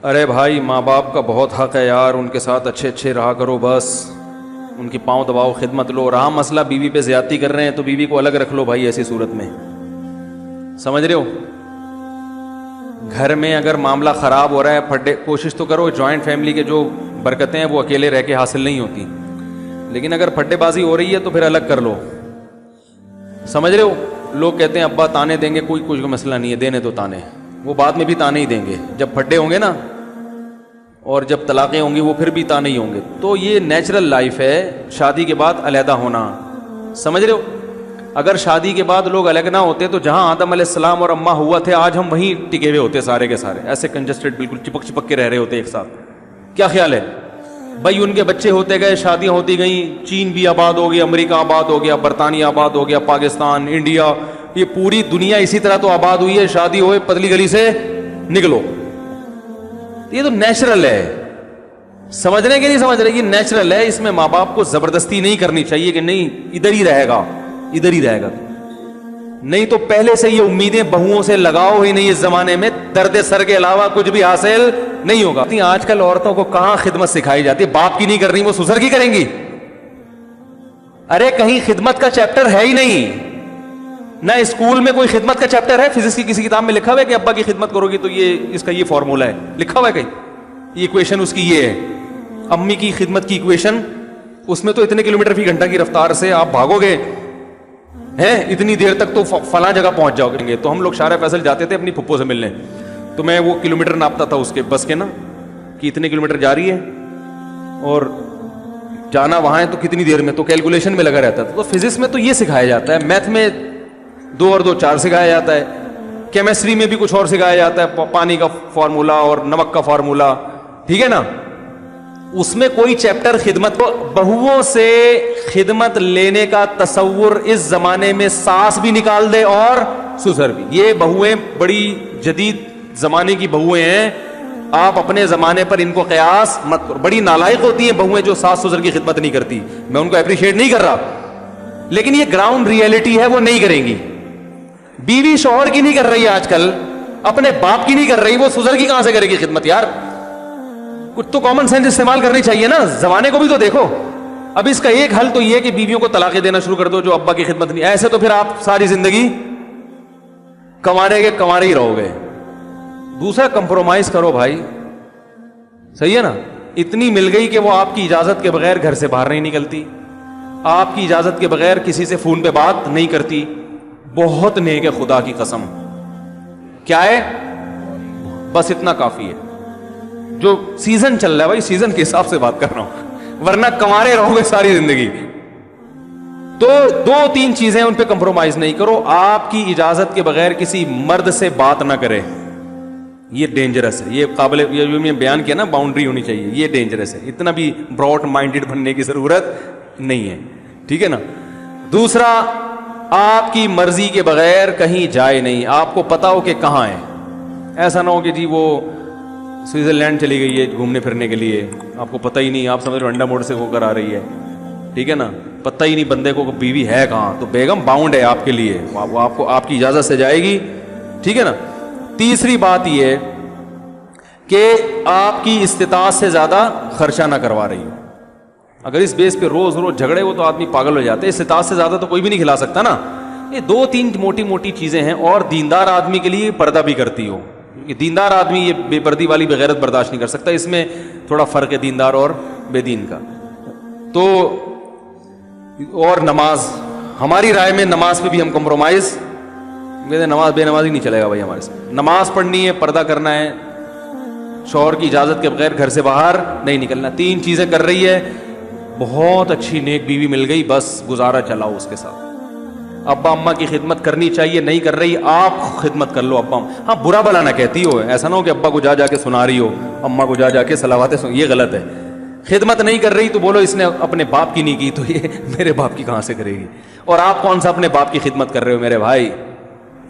ارے بھائی ماں باپ کا بہت حق ہے یار، ان کے ساتھ اچھے اچھے رہا کرو، بس ان کی پاؤں دباؤ، خدمت لو. رہا مسئلہ بیوی پہ زیادتی کر رہے ہیں تو بیوی کو الگ رکھ لو بھائی ایسی صورت میں. سمجھ رہے ہو؟ گھر میں اگر معاملہ خراب ہو رہا ہے، پھڈے کوشش تو کرو. جوائنٹ فیملی کے جو برکتیں ہیں وہ اکیلے رہ کے حاصل نہیں ہوتی، لیکن اگر پھڈے بازی ہو رہی ہے تو پھر الگ کر لو. سمجھ رہے ہو؟ لوگ کہتے ہیں ابا تانے دیں گے، کوئی کچھ مسئلہ نہیں ہے، دینے تو تانے، وہ بعد میں بھی تانے ہی دیں گے. جب پھڈے ہوں گے نا اور جب طلاقیں ہوں گی وہ پھر بھی تانے ہی ہوں گے. تو یہ نیچرل لائف ہے شادی کے بعد علیحدہ ہونا. سمجھ رہے ہو؟ اگر شادی کے بعد لوگ الگ نہ ہوتے تو جہاں آدم علیہ السلام اور اماں ہوا تھے آج ہم وہیں ٹکے ہوئے ہوتے سارے کے سارے، ایسے کنجسٹڈ بالکل چپک چپک کے رہ رہے ہوتے ایک ساتھ. کیا خیال ہے بھائی؟ ان کے بچے ہوتے گئے، شادیاں ہوتی گئیں، چین بھی آباد ہو گیا، امریکہ آباد ہو گیا، برطانیہ آباد ہو گیا، پاکستان، انڈیا، یہ پوری دنیا اسی طرح تو آباد ہوئی ہے. شادی ہوئے پتلی گلی سے نکلو. یہ تو نیچرل ہے. سمجھ رہے کہ نہیں سمجھ رہے؟ یہ نیچرل ہے. اس میں ماں باپ کو زبردستی نہیں کرنی چاہیے کہ نہیں ادھر ہی رہے گا، ادھر ہی رہے گا. نہیں تو پہلے سے یہ امیدیں بہوؤں سے لگاؤ ہی نہیں. اس زمانے میں درد سر کے علاوہ کچھ بھی حاصل نہیں ہوگا. آج کل عورتوں کو کہاں خدمت سکھائی جاتی ہے؟ باپ کی نہیں کر رہی وہ سسر کی کریں گی. ارے کہیں خدمت کا چیپٹر ہے ہی نہیں. نہ اسکول میں کوئی خدمت کا چیپٹر ہے. فزکس کی کسی کتاب میں لکھا ہوا ہے کہ ابا کی خدمت کرو گی تو یہ اس کا یہ فارمولا ہے لکھا ہوا ہے کہیں؟ یہ ایکویشن اس کی یہ ہے. امی کی خدمت کی ایکویشن، اس میں تو اتنے کلومیٹر فی گھنٹہ کی رفتار سے آپ بھاگو گے ہیں اتنی دیر تک تو فلاں جگہ پہنچ جاؤ گے. تو ہم لوگ شارع فیصل جاتے تھے اپنی پھپھو سے ملنے، تو میں وہ کلومیٹر ناپتا تھا اس کے بس کے نا کہ اتنے کلومیٹر جا رہی ہے اور جانا وہاں ہے تو کتنی دیر میں، تو کیلکولیشن میں لگا رہتا تھا. تو فزکس میں تو یہ سکھایا جاتا ہے، میتھ میں 2 اور 2 4 سکھایا جاتا ہے، کیمسٹری میں بھی کچھ اور سکھایا جاتا ہے، پانی کا فارمولا اور نمک کا فارمولا. ٹھیک ہے نا؟ اس میں کوئی چیپٹر خدمت کو، بہوؤں سے خدمت لینے کا تصور اس زمانے میں ساس بھی نکال دے اور سسر بھی. یہ بہویں بڑی جدید زمانے کی بہویں ہیں، آپ اپنے زمانے پر ان کو قیاس مت کرو. بڑی نالائق ہوتی ہیں بہویں جو ساس سسر کی خدمت نہیں کرتی. میں ان کو اپریشیٹ نہیں کر رہا، لیکن یہ گراؤنڈ ریئلٹی ہے، وہ نہیں کریں گی. بیوی شوہر کی نہیں کر رہی آج کل، اپنے باپ کی نہیں کر رہی، وہ سسر کی کہاں سے کرے گی خدمت یار؟ کچھ تو کامن سینس استعمال کرنی چاہیے نا، زمانے کو بھی تو دیکھو. اب اس کا ایک حل تو یہ کہ بیویوں کو طلاقیں دینا شروع کر دو جو ابا کی خدمت نہیں. ایسے تو پھر آپ ساری زندگی کمانے ہی رہو گے. دوسرا کمپرومائز کرو بھائی، صحیح ہے نا؟ اتنی مل گئی کہ وہ آپ کی اجازت کے بغیر گھر سے باہر نہیں نکلتی، آپ کی اجازت کے بغیر کسی سے فون پہ بات نہیں کرتی. بہت نیک ہے خدا کی قسم. کیا ہے؟ بس اتنا کافی ہے. جو سیزن چل رہا ہے بھائی، سیزن کے حساب سے بات کر رہا ہوں، ورنہ کمارے رہو گے ساری زندگی. تو 2-3 چیزیں ان پہ کمپرومائز نہیں کرو. آپ کی اجازت کے بغیر کسی مرد سے بات نہ کرے، یہ ڈینجرس ہے. یہ قابل، یہ میں بیان کیا نا، باؤنڈری ہونی چاہیے. یہ ڈینجرس ہے، اتنا بھی براڈ مائنڈیڈ بننے کی ضرورت نہیں ہے. ٹھیک ہے نا؟ دوسرا، آپ کی مرضی کے بغیر کہیں جائے نہیں. آپ کو پتا ہو کہ کہاں ہے. ایسا نہ ہو کہ جی وہ سوئٹزرلینڈ چلی گئی ہے گھومنے پھرنے کے لیے، آپ کو پتہ ہی نہیں، آپ سمجھ رہے انڈا موڑ سے ہو کر آ رہی ہے. ٹھیک ہے نا؟ پتہ ہی نہیں بندے کو بیوی ہے کہاں. تو بیگم باؤنڈ ہے آپ کے لیے، وہ آپ کو آپ کی اجازت سے جائے گی. ٹھیک ہے نا؟ تیسری بات یہ ہے کہ آپ کی استطاعت سے زیادہ خرچہ نہ کروا رہی ہو. اگر اس بیس پہ روز جھگڑے ہو تو آدمی پاگل ہو جاتے ہیں. استطاعت سے زیادہ تو کوئی بھی نہیں کھلا سکتا نا. یہ 2-3 موٹی موٹی چیزیں ہیں. اور دیندار آدمی کے لیے پردہ بھی کرتی ہو. دیندار آدمی یہ بے پردی والی بغیرت برداشت نہیں کر سکتا. اس میں تھوڑا فرق ہے دیندار اور بے دین کا. تو اور نماز، ہماری رائے میں نماز پہ بھی ہم کمپرومائز، نماز بے نمازی نہیں چلے گا بھائی ہمارے سے. نماز پڑھنی ہے، پردہ کرنا ہے، شوہر کی اجازت کے بغیر گھر سے باہر نہیں نکلنا. 3 چیزیں کر رہی ہے، بہت اچھی نیک بیوی مل گئی، بس گزارا چلاؤ اس کے ساتھ. ابا اماں کی خدمت کرنی چاہیے، نہیں کر رہی آپ خدمت کر لو. ابا ہاں برا بلا نہ کہتی ہو، ایسا نہ ہو کہ ابا کو جا کے سنا رہی ہو، اماں کو جا کے صلواتیں سن، یہ غلط ہے. خدمت نہیں کر رہی تو بولو اس نے اپنے باپ کی نہیں کی تو یہ میرے باپ کی کہاں سے کرے گی. اور آپ کون سا اپنے باپ کی خدمت کر رہے ہو میرے بھائی؟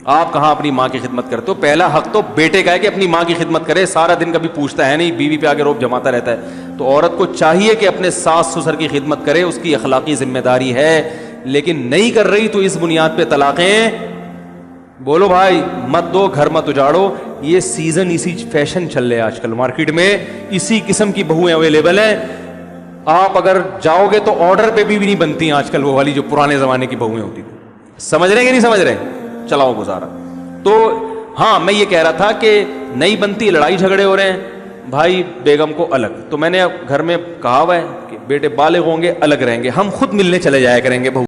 آپ کہاں اپنی ماں کی خدمت کرتے ہو؟ پہلا حق تو بیٹے کا ہے کہ اپنی ماں کی خدمت کرے. سارا دن کبھی پوچھتا ہے نہیں، بیوی پہ آگے روب جماتا رہتا ہے. تو عورت کو چاہیے کہ اپنے ساس سسر کی خدمت کرے، اس کی اخلاقی ذمہ داری ہے. لیکن نہیں کر رہی تو اس بنیاد پہ طلاقیں بولو بھائی مت دو, گھر مت اجاڑو. یہ سیزن اسی فیشن چل رہے آج کل مارکیٹ میں, اسی قسم کی بہویں اویلیبل ہیں. آپ اگر جاؤ گے تو آرڈر پہ بھی نہیں بنتی آج کل وہ والی جو پرانے زمانے کی بہویں ہوتی تھی. سمجھ رہے ہیں کہ نہیں سمجھ رہے؟ چلاؤ گزارا. تو ہاں میں یہ کہہ رہا تھا کہ نہیں بنتی, لڑائی جھگڑے ہو رہے ہیں بھائی بیگم کو الگ. تو میں نے گھر میں کہا ہوا ہے کہ بیٹے بالغ ہوں گے الگ رہیں گے, ہم خود ملنے چلے جایا کریں گے.